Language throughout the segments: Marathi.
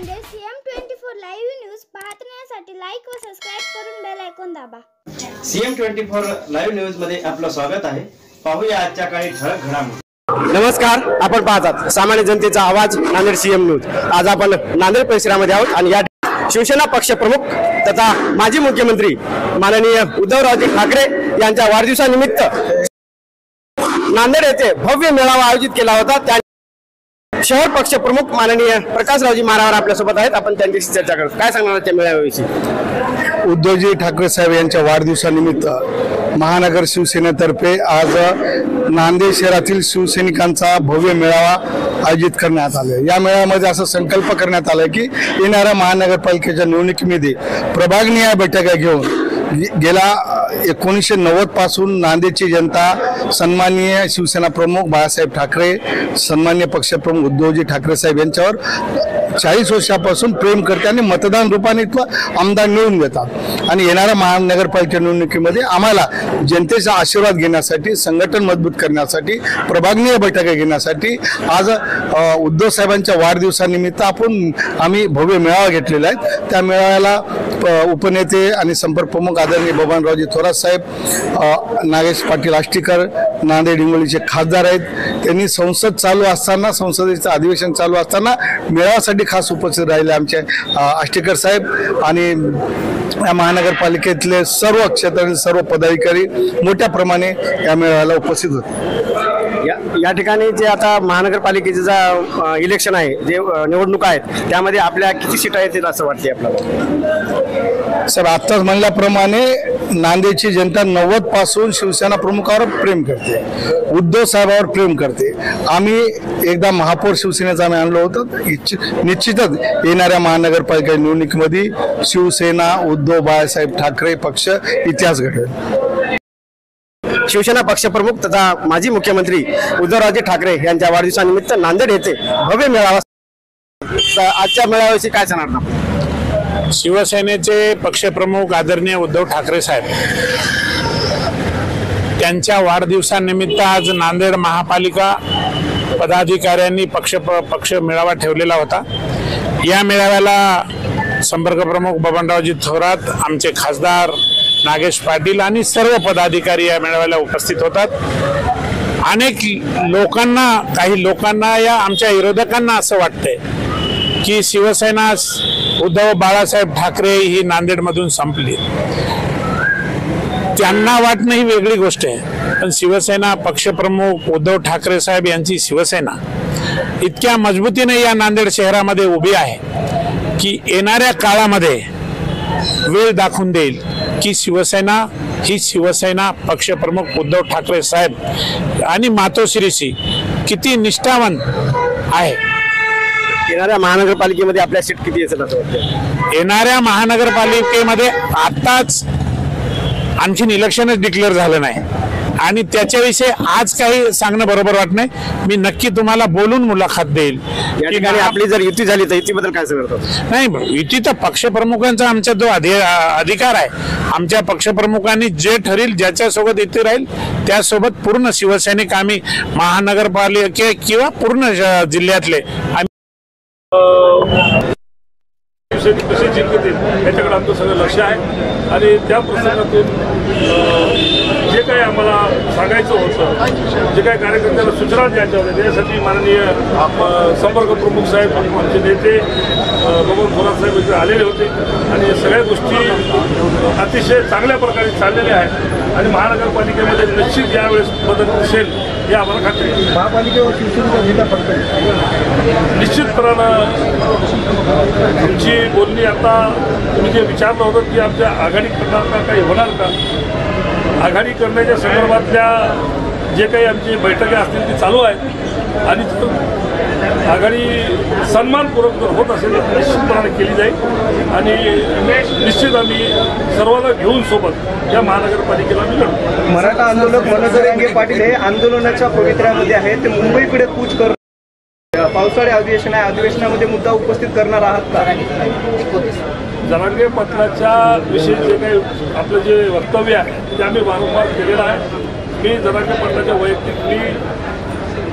नांदेड CM24 लाईव्ह न्यूज पाहण्यासाठी लाईक व सबस्क्राइब करून बेल आयकॉन दाबा। CM24 लाईव्ह न्यूज मध्ये आपलं स्वागत आहे। पाहूया आजच्या काही ठळक घडामोडी। नमस्कार, आपण पाहतात सामान्य जनतेचा आवाज नांदेड CM न्यूज। आज आपण नांदेड परिसरामध्ये आहोत आणि या शिवसेना पक्षप्रमुख तथा माजी मुख्यमंत्री माननीय उद्धवरावजी ठाकरे यांच्या वाढदिवसानिमित्त नांदेड येथे भव्य मेळावा आयोजित केला होता। शहर पक्ष प्रमुख माननीय प्रकाशरावजी मारावर आपल्या सोबत आहेत। आपण त्यांच्याशी चर्चा करू। काय सांगणार त्या मेळाव्याविषयी? उद्धवजी ठाकरे साहेब यांच्या वाढदिवसानिमित्त महानगर शिवसेनेतर्फे आज नांदेड शहरातील शिवसैनिकांचा भव्य मेळावा आयोजित करण्यात आला। या मेळाव्यामध्ये असा संकल्प करण्यात आला की येणाऱ्या महानगरपालिकेच्या निवडणुकीमध्ये प्रभागनिहाय बैठका घेऊन गेल्या 1990 पासून नांदेडची जनता सन्माननीय शिवसेना प्रमुख बाळासाहेब ठाकरे, सन्माननीय पक्षप्रमुख उद्धवजी ठाकरे साहेब यांच्यावर 40 वर्षापासून प्रेम करते आणि मतदान रूपाने आमदार निवडून देतात। आणि येणाऱ्या महानगरपालिका निवडणुकीमध्ये आम्हाला जनतेचा आशीर्वाद घेण्यासाठी, संघटन मजबूत करण्यासाठी, प्रभागनीय बैठका घेण्यासाठी आज उद्धव साहेबांच्या वाढदिवसानिमित्त आम्ही भव्य मेळावा घेतलेला आहे। त्या मेळाव्याला उपनेते आणि संपर्क प्रमुख आदरणीय बबनरावजी थोरात साहेब, नागेश पाटील आष्टीकर नांदेड हिंगोलीचे खासदार आहेत। त्यांनी संसद चालू असताना, संसदेचं अधिवेशन चालू असताना मेळाव्यासाठी खास उपस्थित राहिले आमचे आष्टीकर साहेब आणि या महानगरपालिकेतले सर्व क्षेत्रातील सर्व पदाधिकारी मोठ्या प्रमाणे या मेळाव्याला उपस्थित होते। या ठिकाणी जे आता महानगरपालिकेचे जे इलेक्शन आहे, जे निवडणूक आहेत, त्यामध्ये आपल्या किती सीटा येतील असं वाटते आपल्याला? सर, आत्ताच म्हणल्याप्रमाणे नांदेडची जनता 90 पासून शिवसेना प्रमुखावर प्रेम करते, उद्धव साहेबांवर प्रेम करते। आम्ही एकदा महापौर शिवसेनेचा आम्ही आणलो होतो। निश्चितच येणाऱ्या महानगरपालिका निवडणुकीमध्ये शिवसेना उद्धव बाळासाहेब ठाकरे पक्ष इतिहास घडेल। शिवसेना पक्षप्रमुख तथा माजी मुख्यमंत्री उद्धवरावजी ठाकरे यांच्या वाढदिवसानिमित्त नांदेड येथे भव्य मेळावा। आजच्या मेळाव्याविषयी काय सांगणार? शिवसेनेचे पक्षप्रमुख आदरणीय उद्धव ठाकरे साहेब त्यांच्या वाढदिवसानिमित्त आज नांदेड महापालिका पदाधिकाऱ्यांनी पक्ष मेळावा ठेवलेला होता। या मेळाव्याला संपर्क प्रमुख बबनरावजी थोरात, आमचे खासदार नागेश पाटील आणि सर्व पदाधिकारी या मेळाव्याला उपस्थित होतात। अनेक लोकांना, काही लोकांना, या आमच्या विरोधकांना असं वाटतंय की शिवसेना उद्धव बाळासाहेब ठाकरे ही नांदेडमधून संपली। त्यांना वाटणं ही वेगळी गोष्ट आहे, पण शिवसेना पक्षप्रमुख उद्धव ठाकरे साहेब यांची शिवसेना इतक्या मजबूतीने या नांदेड शहरामध्ये उभी आहे की येणाऱ्या काळामध्ये वेळ दाखवून देईल की शिवसेना ही शिवसेना पक्षप्रमुख उद्धव ठाकरे साहेब आणि मातोश्रीशी किती निष्ठावान आहे। येणाऱ्या महानगरपालिकेमध्ये आपल्या सीट किती असेल असं वाटतं? येणाऱ्या महानगरपालिकेमध्ये आताच आणखीन इलेक्शनच डिक्लेअर झालं नाही आणि त्याच्याविषयी आज काही सांगणं बरोबर वाटत नाही। मी नक्की तुम्हाला बोलून मुलाखत देईल। या ठिकाणी आपली जर युती झाली तर युतीबद्दल काय सांगतो? नाही, युती तर पक्षप्रमुखांचा आमचा जो अधिकार आहे। आमच्या पक्षप्रमुखांनी जे ठरेल, ज्याच्यासोबत युती राहील त्यासोबत पूर्ण शिवसैनिक आम्ही महानगरपालिके किंवा पूर्ण जिल्ह्यातले कसे जिंकतील याच्याकडे आमचं सगळं लक्ष आहे। आणि त्या प्रसंगातून जे काही आम्हाला सांगायचं होतं, जे काही कार्यकर्त्याला सूचना द्यायच्या होत्या, त्यासाठी माननीय संपर्क प्रमुख साहेब, आमचे नेते बबन थोरात साहेब इथे आलेले होते आणि सगळ्या गोष्टी अतिशय चांगल्या प्रकारे चाललेल्या आहेत आणि महानगरपालिकेमध्ये निश्चित यावेळेस बदल दिसेल हे आम्हाला खात्री आहे। महापालिकेवर शिवसेनेचा निश्चितपणानं तुमची बोलणी आता तुम्ही जे विचारलं होतं की आमच्या आघाडी करणार का, काही होणार का, आघाडी करण्याच्या संदर्भातल्या जे काही आमची बैठका असतील ती चालू आहेत आणि आघाडी सन्मानपूर्वक जर होत असेल तर निश्चितपणे केली जाईल आणि निश्चित आम्ही सर्वांना घेऊन सोबत या महानगरपालिकेला मी लढतो। मराठा आंदोलक मनोज पाटील हे आंदोलनाच्या पवित्र्यामध्ये आहेत, ते मुंबईकडे कूच करून पावसाळी अधिवेशन आहे, अधिवेशनामध्ये मुद्दा उपस्थित करणार आहात का? जरांगे पाटलाच्या विषयी जे काही आपलं जे वक्तव्य आहे ते आम्ही वारंवार केलेलं आहे। मी जरांगे पाटलाच्या वैयक्तिक मी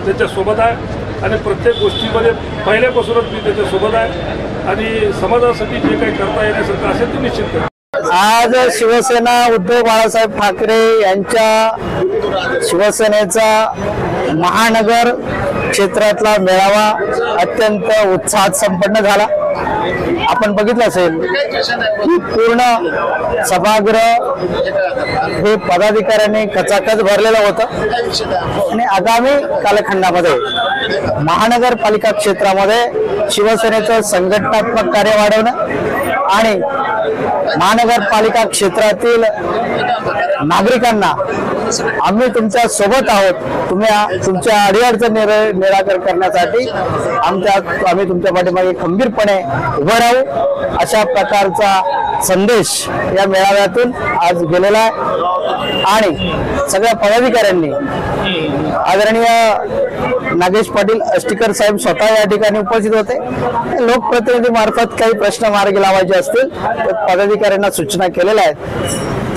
त्याच्यासोबत आहे आणि प्रत्येक गोष्टीमध्ये पहिल्यापासूनच मी त्याच्यासोबत आहे आणि समाजासाठी जे काही करता येण्यासारखं असेल ते निश्चित करेल. आज शिवसेना उद्धव बाळासाहेब ठाकरे यांच्या शिवसेनेचा महानगर क्षेत्रातला मेळावा अत्यंत उत्साहात संपन्न झाला. आपण बघितलं असेल की पूर्ण सभागृह हे पदाधिकाऱ्यांनी कचाकच भरलेलं होतं आणि आगामी कालखंडामध्ये महानगरपालिका क्षेत्रामध्ये शिवसेनेचं संघटनात्मक कार्य वाढवणं आणि महानगरपालिका क्षेत्रातील नागरिकांना आम्ही तुमच्या सोबत आहोत, तुमच्या अडीअडचण निराकरण करण्यासाठी आम्ही तुमच्या पाठीमागे खंबीरपणे उभं राहू, अशा प्रकारचा संदेश या मेळाव्यातून आज गेलेला आहे. आणि सगळ्या पदाधिकाऱ्यांनी आदरणीय नागेश पाटील अस्टीकर साहेब स्वतः या ठिकाणी उपस्थित होते. लोकप्रतिनिधी मार्फत काही प्रश्न मार्गी लावायचे असतील तर पदाधिकाऱ्यांना सूचना केलेल्या आहेत.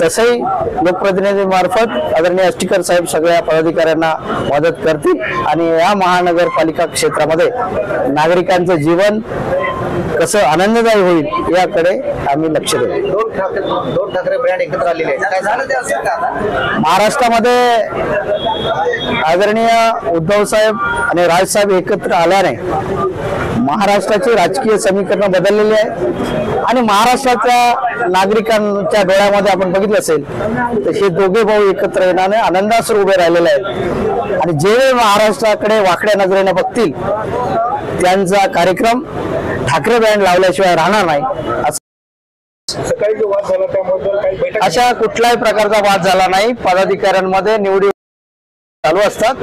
तसंही लोकप्रतिनिधी मार्फत आदरणीय अस्टीकर साहेब सगळ्या पदाधिकाऱ्यांना मदत करतील आणि या महानगरपालिका क्षेत्रामध्ये नागरिकांचं जीवन कसं आनंददायी होईल याकडे आम्ही लक्ष देऊ. दोन ठाकरे ब्रँड एकत्र आलेले आहेत. महाराष्ट्रामध्ये आदरणीय उद्धव साहेब आणि राज साहेब एकत्र आल्याने महाराष्ट्राची राजकीय समीकरण बदललेली आहे आणि महाराष्ट्राच्या नागरिकांच्या डोळ्यामध्ये आपण बघितलं असेल तर हे दोघे भाऊ एकत्र येण्याने आनंदासर उभे राहिलेले आहेत आणि जे महाराष्ट्राकडे वाकड्या नजरेने बघतील त्यांचा कार्यक्रम ठाकरे बँड लावल्याशिवाय राहणार नाही. सकाळी जो वाद झाला त्यामध्ये काही बैठक अशा कुठल्याही प्रकारचा वाद झाला नाही. पदाधिकाऱ्यांमध्ये निवडी चालू असतात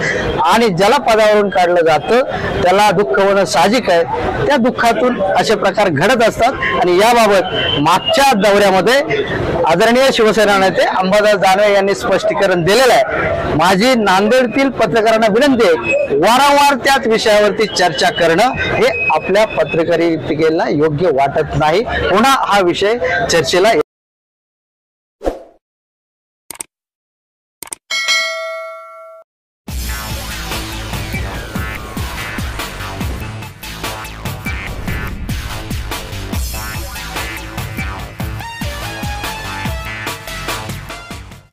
आणि ज्याला पदावरून काढलं जातं त्याला दुःख होणं साहजिक आहे. त्या दुःखातून असे प्रकार घडत असतात आणि याबाबत मागच्या दौऱ्यामध्ये आदरणीय शिवसेना नेते अंबादास दानवे यांनी स्पष्टीकरण दिलेलं आहे. माझी नांदेडतील पत्रकारांना विनंती आहे, वारंवार त्याच विषयावरती चर्चा करणं हे आपल्या पत्रकारितेला योग्य वाटत नाही. पुन्हा हा विषय चर्चेला